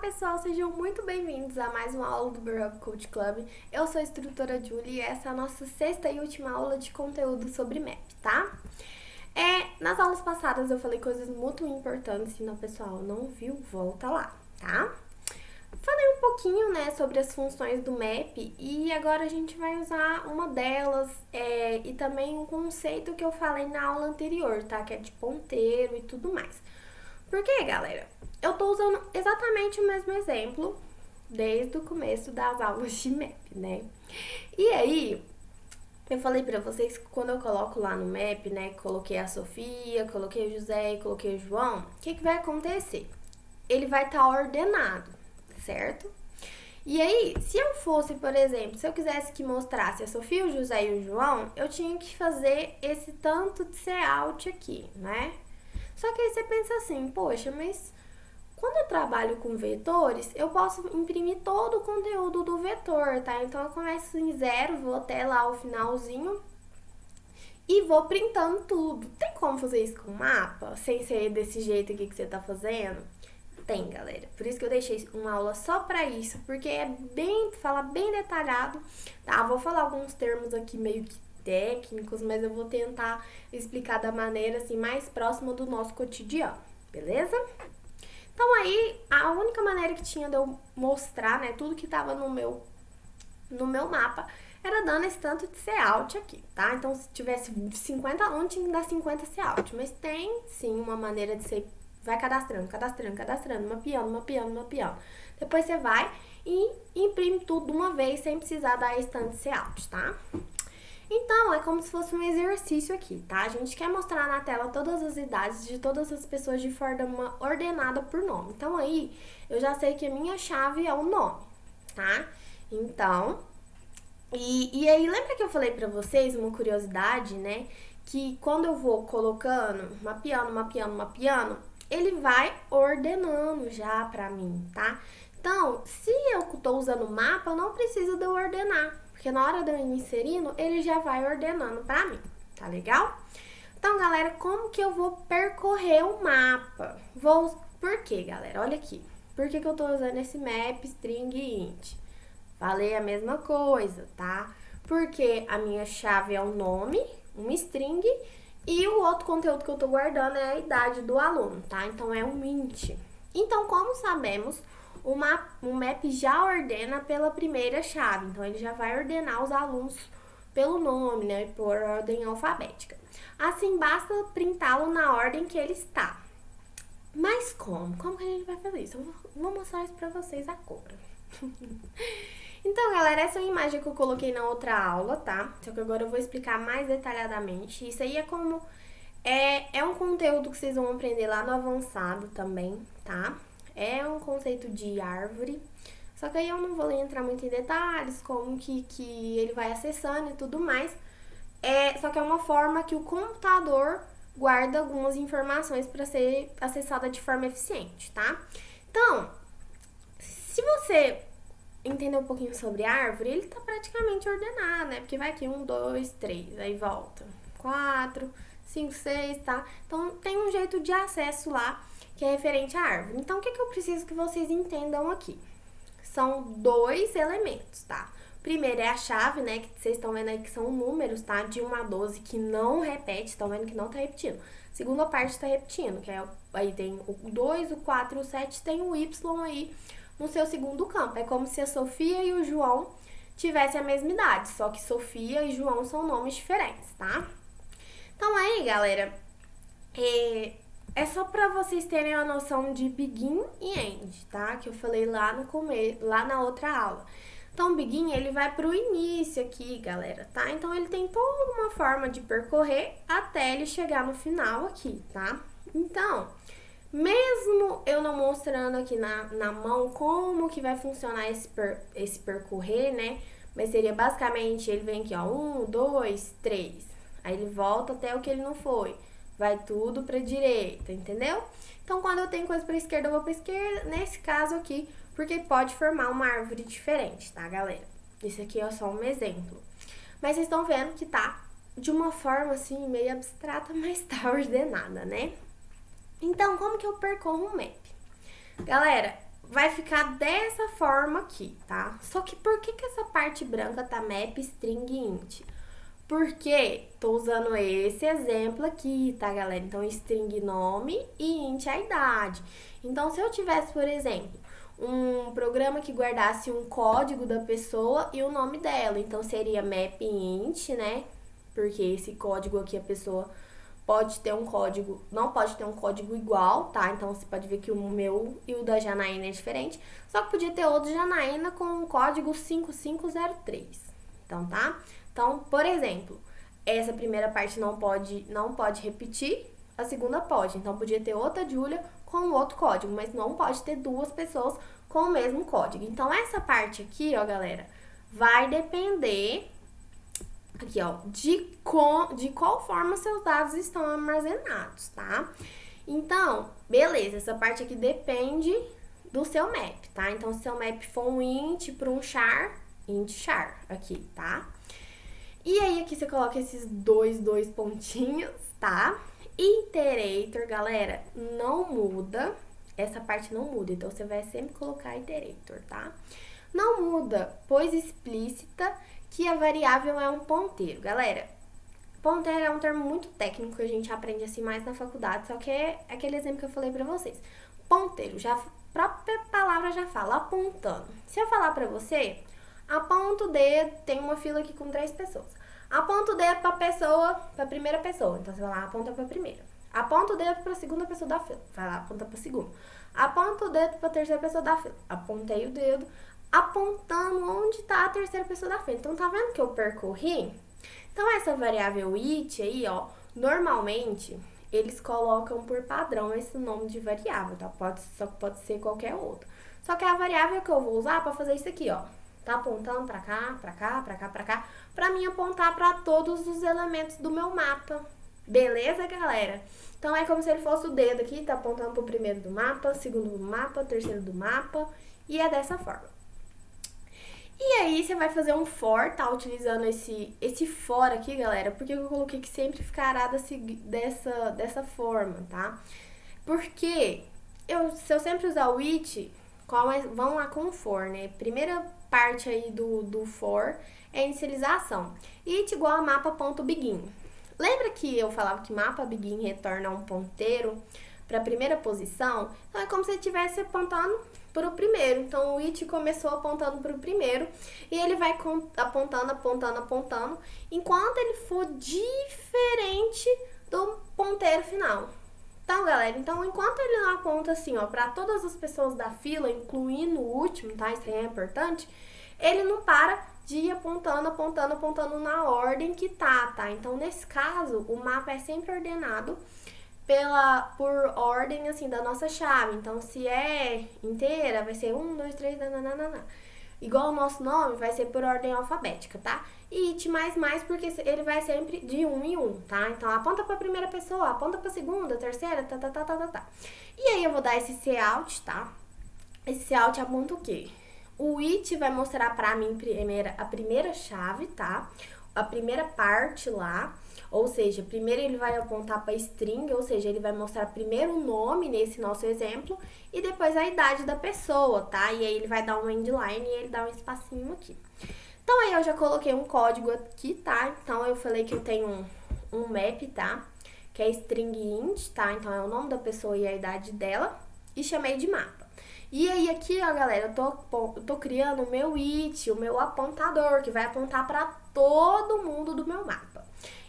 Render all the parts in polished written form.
pessoal, sejam muito bem-vindos a mais uma aula do Burr Coach Club. Eu sou a instrutora Julie e essa é a nossa sexta e última aula de conteúdo sobre MAP, tá? Nas aulas passadas eu falei coisas muito importantes, se o pessoal não viu, volta lá, tá? Falei um pouquinho, né, sobre as funções do MAP e agora a gente vai usar uma delas e também um conceito que eu falei na aula anterior, tá? Que é de ponteiro e tudo mais. Por quê, galera? Eu tô usando exatamente o mesmo exemplo desde o começo das aulas de MAP, né? E aí, eu falei pra vocês que quando eu coloco lá no MAP, né, coloquei a Sofia, coloquei o José e coloquei o João, o que vai acontecer? Ele vai estar ordenado, certo? E aí, se eu fosse, por exemplo, se eu quisesse que mostrasse a Sofia, o José e o João, eu tinha que fazer esse tanto de layout aqui, né? Só que aí você pensa assim, poxa, mas quando eu trabalho com vetores, eu posso imprimir todo o conteúdo do vetor, tá? Então, eu começo em 0, vou até lá o finalzinho e vou printando tudo. Tem como fazer isso com mapa, sem ser desse jeito aqui que você tá fazendo? Tem, galera. Por isso que eu deixei uma aula só pra isso, porque fala bem detalhado, tá? Vou falar alguns termos aqui meio que técnicos, mas eu vou tentar explicar da maneira assim mais próxima do nosso cotidiano, beleza? Então aí, a única maneira que tinha de eu mostrar, né, tudo que tava no meu mapa era dando esse tanto de layout aqui, tá? Então, se tivesse 50 alunos, tinha que dar 50 layout, mas tem sim uma maneira de você vai cadastrando, mapeando. Depois você vai e imprime tudo de uma vez sem precisar dar esse tanto de layout, tá? Então, é como se fosse um exercício aqui, tá? A gente quer mostrar na tela todas as idades de todas as pessoas de forma ordenada por nome. Então, aí, eu já sei que a minha chave é o nome, tá? Então, e aí, lembra que eu falei pra vocês uma curiosidade, né? Que quando eu vou colocando, mapeando, ele vai ordenando já pra mim, tá? Então, se eu tô usando o mapa, eu não preciso de eu ordenar, porque na hora de eu ir inserindo, ele já vai ordenando pra mim, tá legal? Então, galera, como que eu vou percorrer o mapa? Por quê, galera? Olha aqui. Por que eu tô usando esse map, string e int? Falei a mesma coisa, tá? Porque a minha chave é o nome, um string, e o outro conteúdo que eu tô guardando é a idade do aluno, tá? Então, é um int. Então, como sabemos, o map já ordena pela primeira chave. Então, ele já vai ordenar os alunos pelo nome, né? Por ordem alfabética. Assim, basta printá-lo na ordem que ele está. Mas como? Como que a gente vai fazer isso? Eu vou mostrar isso pra vocês agora. Então, galera, essa é a imagem que eu coloquei na outra aula, tá? Só que agora eu vou explicar mais detalhadamente. Isso aí é como... É um conteúdo que vocês vão aprender lá no avançado também, tá? É um conceito de árvore. Só que aí eu não vou entrar muito em detalhes, como que ele vai acessando e tudo mais. Só que é uma forma que o computador guarda algumas informações para ser acessada de forma eficiente, tá? Então, se você entender um pouquinho sobre árvore, ele tá praticamente ordenado, né? Porque vai aqui 1, 2, 3, aí volta 4, 5, 6, tá? Então, tem um jeito de acesso lá que é referente à árvore. Então, o que eu preciso que vocês entendam aqui? São 2 elementos, tá? Primeiro é a chave, né? Que vocês estão vendo aí que são números, tá? De 1 a 12, que não repete, estão vendo que não tá repetindo. Segunda parte tá repetindo, que aí tem o 2, o 4 e o 7, tem o Y aí no seu segundo campo. É como se a Sofia e o João tivessem a mesma idade, só que Sofia e João são nomes diferentes, tá? Então aí, galera, é só pra vocês terem uma noção de begin e end, tá? Que eu falei lá no começo, lá na outra aula. Então, o begin, ele vai pro início aqui, galera, tá? Então, ele tem toda uma forma de percorrer até ele chegar no final aqui, tá? Então, mesmo eu não mostrando aqui na mão como que vai funcionar esse percorrer, né? Mas seria basicamente, ele vem aqui, ó, 1, 2, 3. Aí ele volta até o que ele não foi. Vai tudo pra direita, entendeu? Então, quando eu tenho coisa pra esquerda, eu vou pra esquerda. Nesse caso aqui, porque pode formar uma árvore diferente, tá, galera? Esse aqui é só um exemplo. Mas vocês estão vendo que tá de uma forma, assim, meio abstrata, mas tá ordenada, né? Então, como que eu percorro um map? Galera, vai ficar dessa forma aqui, tá? Só que por que essa parte branca tá map string int? Porque tô usando esse exemplo aqui, tá, galera? Então, string nome e int a idade. Então, se eu tivesse, por exemplo, um programa que guardasse um código da pessoa e o nome dela, então seria map int, né? Porque esse código aqui a pessoa pode ter um código, não pode ter um código igual, tá? Então, você pode ver que o meu e o da Janaína é diferente. Só que podia ter outro Janaína com o código 5503. Então, tá? Então, por exemplo, essa primeira parte não pode repetir, a segunda pode. Então, podia ter outra Júlia com outro código, mas não pode ter duas pessoas com o mesmo código. Então, essa parte aqui, ó, galera, vai depender aqui, ó, de qual forma seus dados estão armazenados, tá? Então, beleza, essa parte aqui depende do seu map, tá? Então, se seu map for um int para um char, int char aqui, tá? E aí, aqui você coloca esses dois pontinhos, tá? Iterator, galera, não muda. Essa parte não muda, então você vai sempre colocar iterator, tá? Não muda, pois explícita que a variável é um ponteiro. Galera, ponteiro é um termo muito técnico que a gente aprende assim mais na faculdade, só que é aquele exemplo que eu falei pra vocês. Ponteiro, já, a própria palavra já fala, apontando. Se eu falar pra você, aponta o dedo, tem uma fila aqui com 3 pessoas. Aponta o dedo pra primeira pessoa. Então, você vai lá, aponta pra primeira. Aponta o dedo pra segunda pessoa da fila. Vai lá, aponta pra segunda. Aponta o dedo pra terceira pessoa da fila. Apontei o dedo, apontando onde tá a terceira pessoa da fila. Então, tá vendo que eu percorri? Então, essa variável it aí, ó, normalmente, eles colocam por padrão esse nome de variável, tá? Só que pode ser qualquer outro. Só que é a variável que eu vou usar pra fazer isso aqui, ó. Tá apontando pra cá, pra cá, pra cá, pra cá, pra mim apontar pra todos os elementos do meu mapa. Beleza, galera? Então, é como se ele fosse o dedo aqui, tá apontando pro primeiro do mapa, segundo do mapa, terceiro do mapa, e é dessa forma. E aí, você vai fazer um for, tá? Utilizando esse for aqui, galera, porque eu coloquei que sempre ficará dessa forma, tá? Porque se eu sempre usar o it, vamos lá com o for, né? Primeira parte aí do for é inicialização. It igual a mapa.begin. Lembra que eu falava que mapa.begin retorna um ponteiro para a primeira posição? Então, é como se ele estivesse apontando para o primeiro. Então, o it começou apontando para o primeiro e ele vai apontando, enquanto ele for diferente do ponteiro final. Então, galera, enquanto ele não aponta assim, ó, para todas as pessoas da fila, incluindo o último, tá? Isso aí é importante. Ele não para de ir apontando na ordem que tá? Então, nesse caso, o mapa é sempre ordenado por ordem, assim, da nossa chave. Então, se é inteira, vai ser 1, 2, 3, nananana. Igual o nosso nome, vai ser por ordem alfabética, tá? E it mais, porque ele vai sempre de 1 em 1, tá? Então, aponta pra primeira pessoa, aponta pra segunda, terceira, tá. E aí, eu vou dar esse cout, tá? Esse cout aponta o quê? O it vai mostrar pra mim a primeira chave, tá? A primeira parte lá. Ou seja, primeiro ele vai apontar para string, ou seja, ele vai mostrar primeiro o nome nesse nosso exemplo e depois a idade da pessoa, tá? E aí ele vai dar um endline e ele dá um espacinho aqui. Então aí eu já coloquei um código aqui, tá? Então eu falei que eu tenho um map, tá? Que é string int, tá? Então é o nome da pessoa e a idade dela e chamei de mapa. E aí aqui, ó, galera, eu tô criando o meu it, o meu apontador, que vai apontar para todo mundo do meu mapa.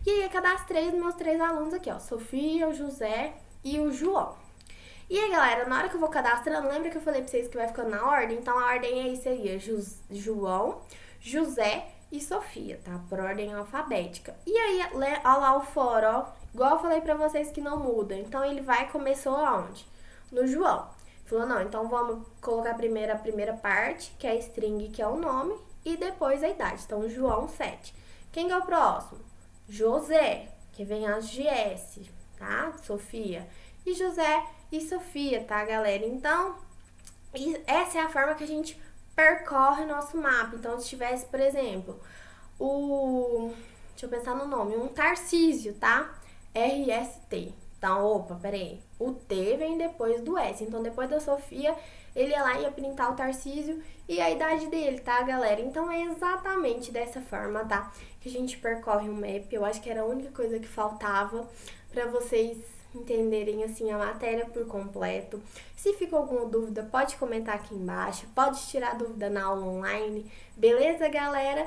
E aí eu cadastrei os meus 3 alunos aqui, ó, Sofia, o José e o João. E aí, galera, na hora que eu vou cadastrando, lembra que eu falei pra vocês que vai ficando na ordem? Então, a ordem aí seria João, José e Sofia, tá? Por ordem alfabética. E aí, olha lá o for, ó, igual eu falei pra vocês que não muda. Então, ele começou aonde? No João. Falou, não, então vamos colocar primeiro a primeira parte, que é a string, que é o nome, e depois a idade. Então, João 7. Quem que é o próximo? José, que vem as GS, tá? Sofia. E José e Sofia, tá, galera? Então, essa é a forma que a gente percorre o nosso mapa. Então, se tivesse, por exemplo, deixa eu pensar no nome, um Tarcísio, tá? RST. Então, peraí. O T vem depois do S. Então, depois da Sofia, ele ia lá e ia printar o Tarcísio e a idade dele, tá, galera? Então é exatamente dessa forma, tá? Que a gente percorre o map. Eu acho que era a única coisa que faltava pra vocês entenderem assim a matéria por completo. Se ficou alguma dúvida, pode comentar aqui embaixo, pode tirar dúvida na aula online, beleza, galera?